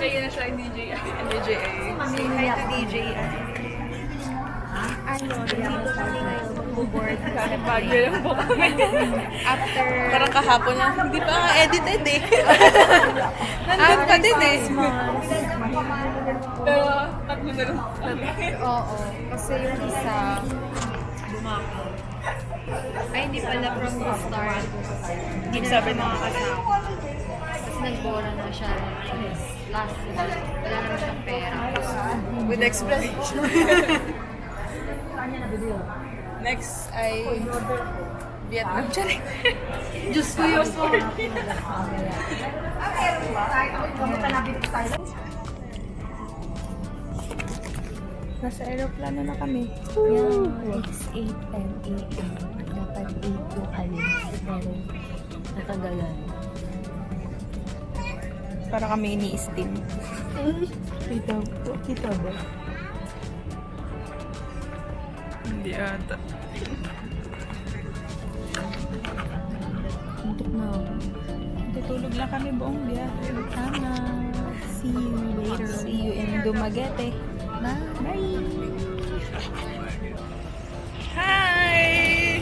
Kaya na siya, DJI. DJI. Say hi to DJI. Ano, mag-board. Bagyo lang po kami. After... Parang kahapon na, hindi pa nga edited eh. Nandun pa din eh. Pero, tatlo na lang. Oo. Kasi yung isa... Ay, hindi pala from the start. Hindi na siya makakasama. Tapos nagbora na siya. Last month. Wala naman siyang pera. With explanation. Next ay Vietnam. Charing. Diyos ko yun po. Nasa aeroplano na kami. Yeah, it's 8:10 a.m. Dapat 8 yung alis. Pero natagalan. Para kami ini-steam. Kita ba? Hindi ata. Tuntok na ako. Tutulog lang kami buong biyahe. Tama. See you later. See you in Dumaguete. Bye. Hi!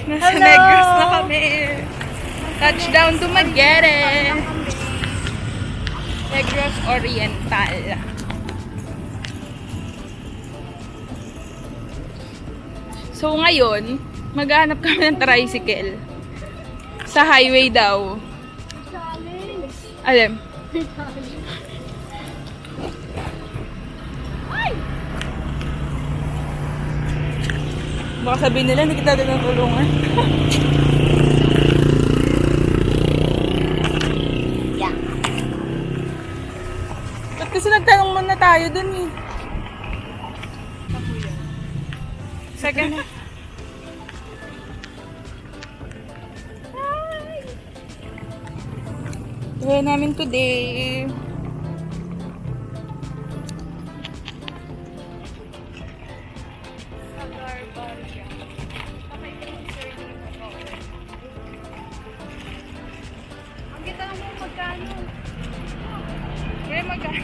Nasa Negros na kami. Touchdown Dumaguete. Negros Oriental. So ngayon, maghahanap kami ng tricycle. Sa highway daw. Alam. Baka sabihin nila, hindi kita doon tulungan. Yeah. Ba't kasi nagtanong muna tayo dun eh. Second. Gawin namin today. Ang kita mo magkano? Kaya magkano?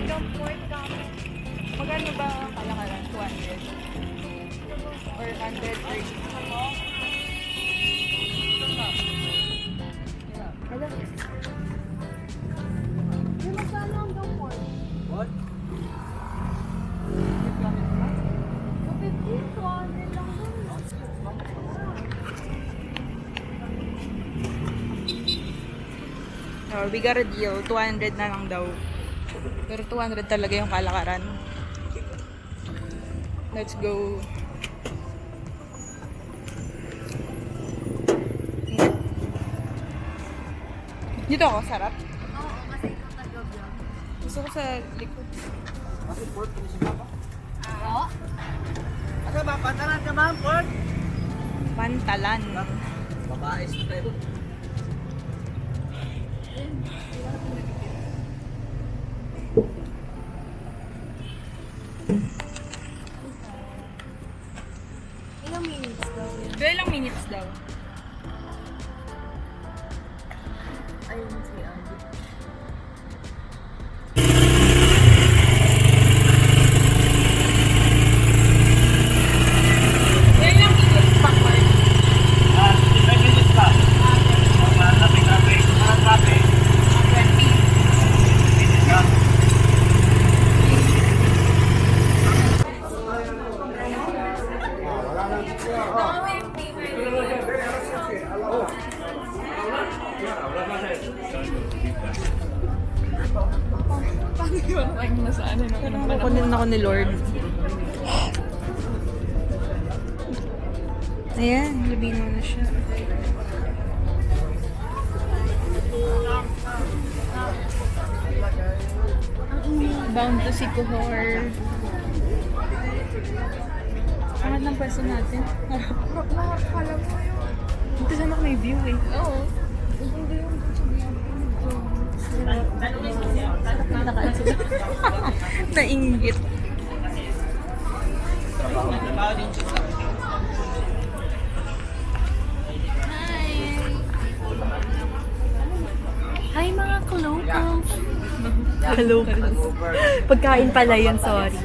Comport ka. Magkano ba kalakaran? 200? Or 130? Hello? Yung magkano ang comport? What? 250, 200 lang dun. Oh, we got a deal. 200 na lang daw. Pero 200 talaga yung kalakaran. Let's go. Dito ako, sarap. Oo, kasi ikaw nag-vlog. Gusto ko sa likod. Oo? Ano ba? Pantalan ka ma'am, Ford? Pantalan. Babae tayo. Ilang minutes daw yun? Ilang minutes daw? Ayun si Andy. Ilang minutes pa, Mark? 5 minutes pa. Traffic. Traffic. 20. Minutes pa. Kukunin ako ni Lord. Ayan, labino na siya. Bound to Sikuhor. Angat ng pwesto natin. Dito sana may view eh. Oo. Nainggit. Hi mga kalocals! Kalupas. Pagkain pala yun, sorry.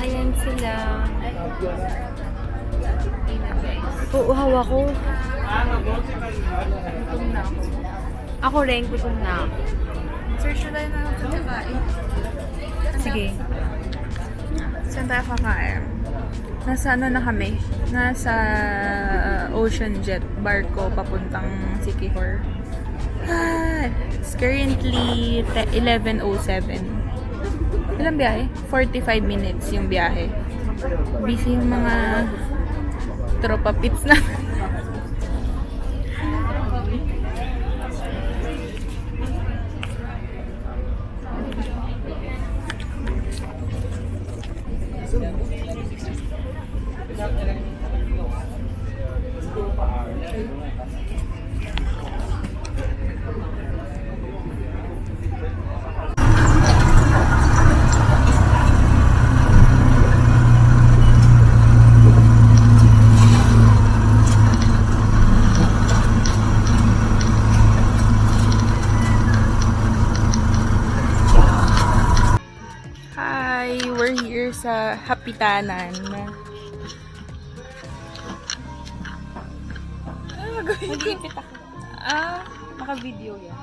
Ayan sila. Uuhaw ako. Gutom na ako. Ako rin, gutom na ako. Search na tayo na pagkain. Sige. Saan tayo kakain? Nasa ano na kami? Nasa Ocean Jet barko papuntang Siquijor. It's currently 11:07. Ilang biyahe? 45 minutes yung biyahe. Busy yung mga tropa pits na. Hi, we're here sa Hapitanan. Mag-iipit ako. Naka-video yan.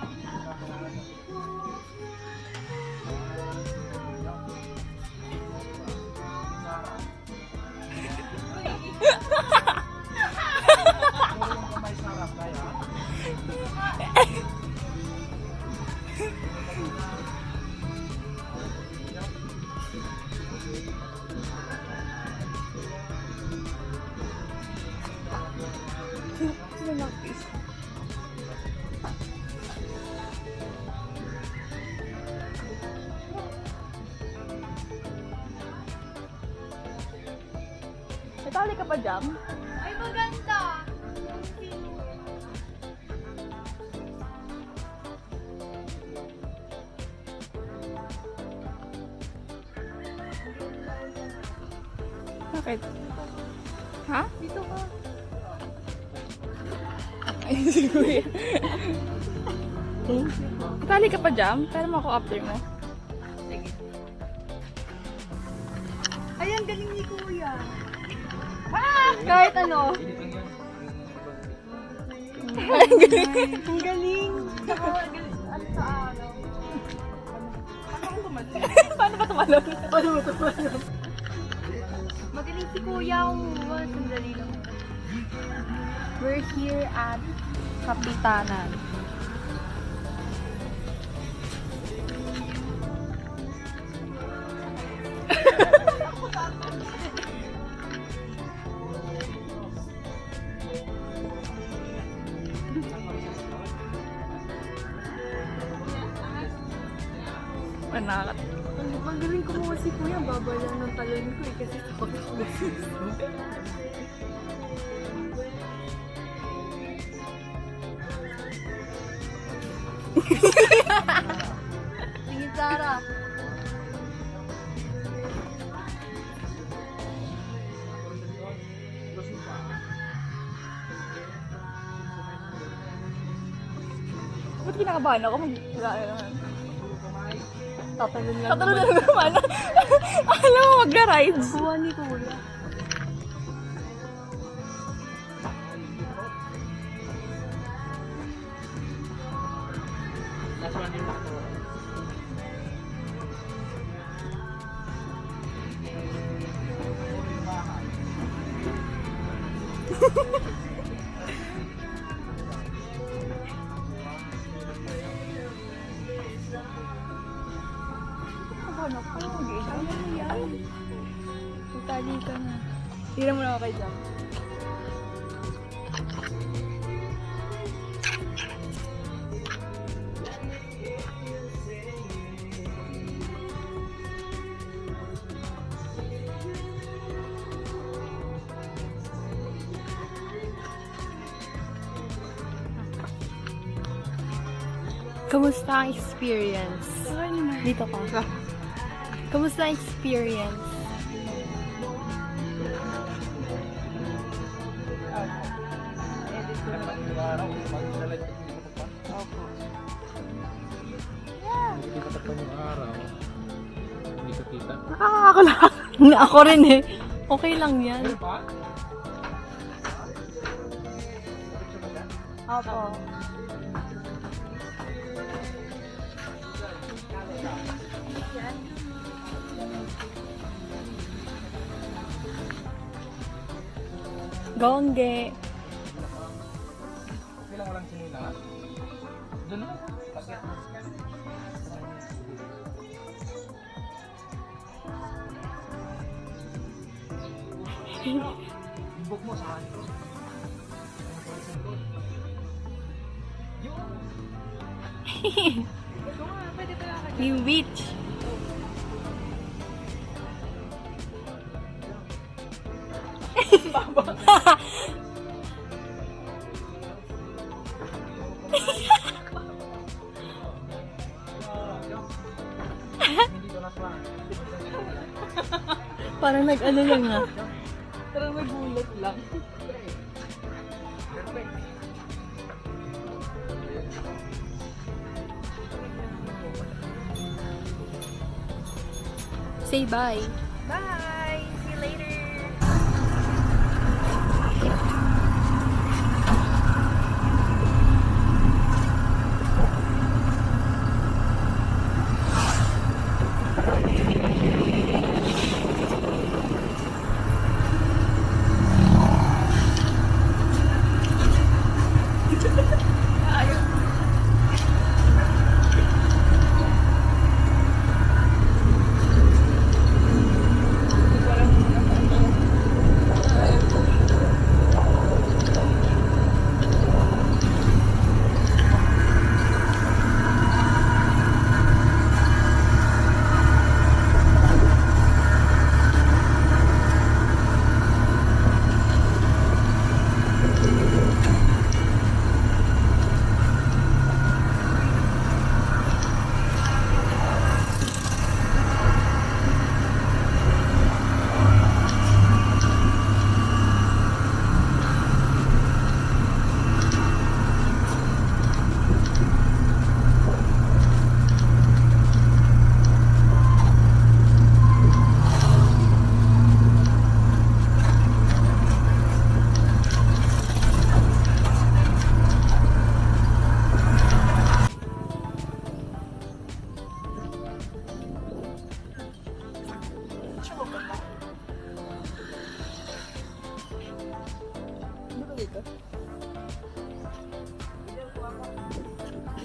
Natali ka pa dyan? Ay, maganda! Bakit? Ha? Dito ka. Ay, si Kuya. Natali ka pa dyan? Pero mo ako after mo. Sige. Ayan, galing ni Kuya. Kahit ano. Ang galing. Ang galing. Saka, ano sa araw. Paano ba tumalon? Magaling si Kuya. Sandali lang. We're here at Kapitanan. Manakat. Magaling kumuha si Kuya. Babala ng talon ko kasi takot ako. Tingin Sarah. Ba't kinakabahan ako? Mag-gaya naman. Tatalon lang. Tatalon na naman. Alam mo, mag-rides. Kuha ni Kuya. Tali ka na. Tira mo na ako kay Jam. Kamusta ang experience? Dito ka. Kamusta ang experience? Panyang araw. Hindi ko kita. Nakakakalak. Ako rin eh. Okay lang yan. Pa? Opo. Gongge. Kailang walang sinila. Doon na. Pagkat. Ibog mo sa akin. Yung witch. Hindi ko naswa. Parang nag-ano lang ah. Parang nagulat lang. Perfect. Say bye. Bye! See you later!